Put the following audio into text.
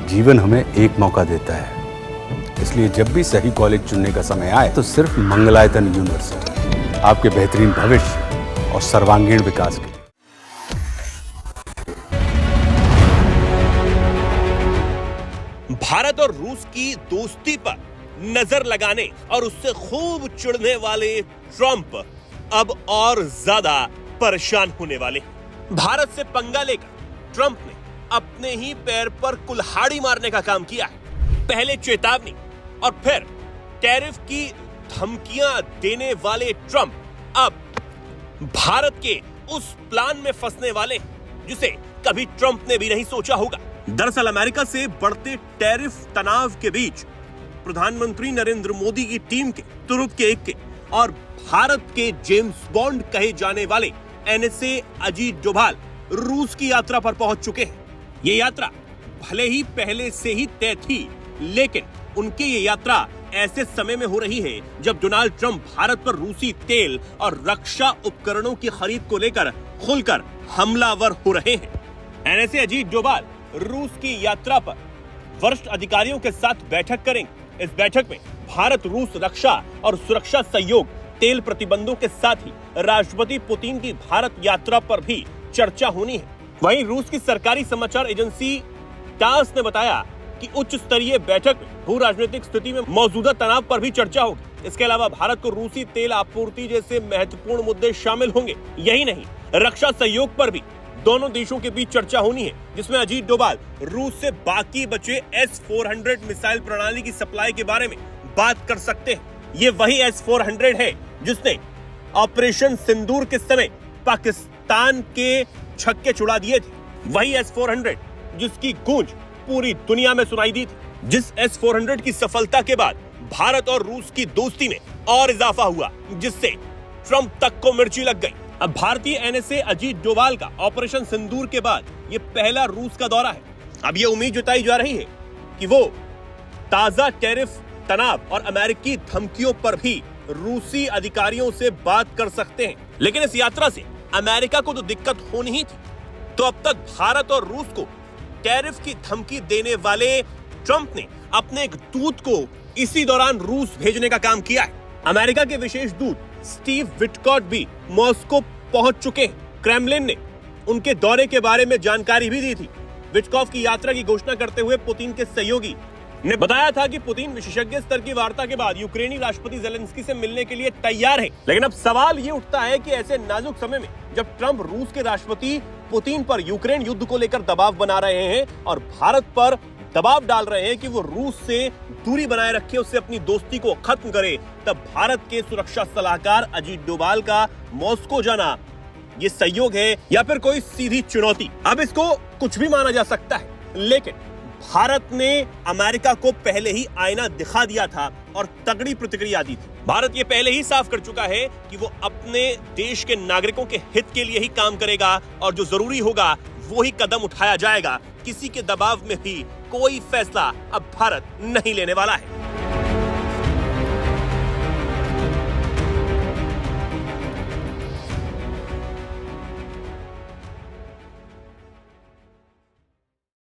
जीवन हमें एक मौका देता है, इसलिए जब भी सही कॉलेज चुनने का समय आए तो सिर्फ मंगलायतन यूनिवर्सिटी आपके बेहतरीन भविष्य और सर्वांगीण विकास के लिए। भारत और रूस की दोस्ती पर नजर लगाने और उससे खूब चिढ़ने वाले ट्रंप अब और ज्यादा परेशान होने वाले हैं। भारत से पंगा लेकर ट्रंप ने अपने ही पैर पर कुल्हाड़ी मारने का काम किया है। पहले चेतावनी और फिर टैरिफ की धमकियां देने वाले ट्रंप अब भारत के उस प्लान में फंसने वाले हैं जिसे कभी ट्रंप ने भी नहीं सोचा होगा। दरअसल अमेरिका से बढ़ते टैरिफ तनाव के बीच प्रधानमंत्री नरेंद्र मोदी की टीम के तुरुप के एक के और भारत के जेम्स बॉन्ड कहे जाने वाले एनएसए अजीत डोभाल रूस की यात्रा पर पहुंच चुके हैं। ये यात्रा भले ही पहले से ही तय थी, लेकिन उनकी ये यात्रा ऐसे समय में हो रही है जब डोनाल्ड ट्रंप भारत पर रूसी तेल और रक्षा उपकरणों की खरीद को लेकर खुलकर हमलावर हो रहे हैं। एनएसए अजीत डोभाल रूस की यात्रा पर वरिष्ठ अधिकारियों के साथ बैठक करेंगे। इस बैठक में भारत रूस रक्षा और सुरक्षा सहयोग, तेल प्रतिबंधों के साथ ही राष्ट्रपति पुतिन की भारत यात्रा पर भी चर्चा होनी है। वहीं रूस की सरकारी समाचार एजेंसी टास ने बताया कि उच्च स्तरीय बैठक में भू राजनीतिक स्थिति में मौजूदा तनाव पर भी चर्चा होगी। इसके अलावा भारत को रूसी तेल आपूर्ति जैसे महत्वपूर्ण मुद्दे शामिल होंगे। यही नहीं, रक्षा सहयोग पर भी दोनों देशों के बीच चर्चा होनी है, जिसमें अजीत डोभाल रूस से बाकी बचे S-400 मिसाइल प्रणाली की सप्लाई के बारे में बात कर सकते हैं। ये वही S-400 है जिसने ऑपरेशन सिंदूर के समय पाकिस्तान के छक्के छुड़ा दिए थे। वही S-400 जिसकी गूंज पूरी दुनिया में सुनाई दी थी। जिस S-400 की सफलता के बाद भारत और रूस की दोस्ती में और इजाफा हुआ, जिससे ट्रंप तक को मिर्ची लग गई। अब भारतीय एनएसए अजीत डोभाल का ऑपरेशन सिंदूर के बाद ये पहला रूस का दौरा है। अब ये उम्मीद जताई जा रही है कि वो ताजा टैरिफ तनाव और अमेरिकी धमकियों पर भी रूसी अधिकारियों से बात कर सकते हैं। लेकिन इस यात्रा से अमेरिका को तो दिक्कत होनी ही थी, तो अब तक भारत और रूस को टैरिफ की धमकी देने वाले ट्रंप ने अपने एक दूत को इसी दौरान रूस भेजने का काम किया है। अमेरिका के विशेष दूत स्टीव विटकॉट भी मॉस्को पहुंच चुके हैं। क्रेमलिन ने उनके दौरे के बारे में जानकारी भी दी थी। विटकॉफ की यात्रा की घोषणा करते हुए पुतिन के सहयोगी ने बताया था कि पुतिन विशेषज्ञ स्तर की वार्ता के बाद यूक्रेनी राष्ट्रपति ज़ेलेंस्की से मिलने के लिए तैयार हैं। लेकिन अब सवाल ये उठता है कि ऐसे नाजुक समय में जब ट्रंप रूस के राष्ट्रपति पुतिन पर यूक्रेन युद्ध को लेकर दबाव बना रहे हैं और भारत पर दबाव डाल रहे हैं कि वो रूस से दूरी बनाए रखे, उससे अपनी दोस्ती को खत्म करे, तब भारत के सुरक्षा सलाहकार अजीत डोभाल का मॉस्को जाना ये सहयोग है या फिर कोई सीधी चुनौती? अब इसको कुछ भी माना जा सकता है, लेकिन भारत ने अमेरिका को पहले ही आईना दिखा दिया था और तगड़ी प्रतिक्रिया दी थी। भारत ये पहले ही साफ कर चुका है कि वो अपने देश के नागरिकों के हित के लिए ही काम करेगा और जो जरूरी होगा वो ही कदम उठाया जाएगा। किसी के दबाव में भी कोई फैसला अब भारत नहीं लेने वाला है।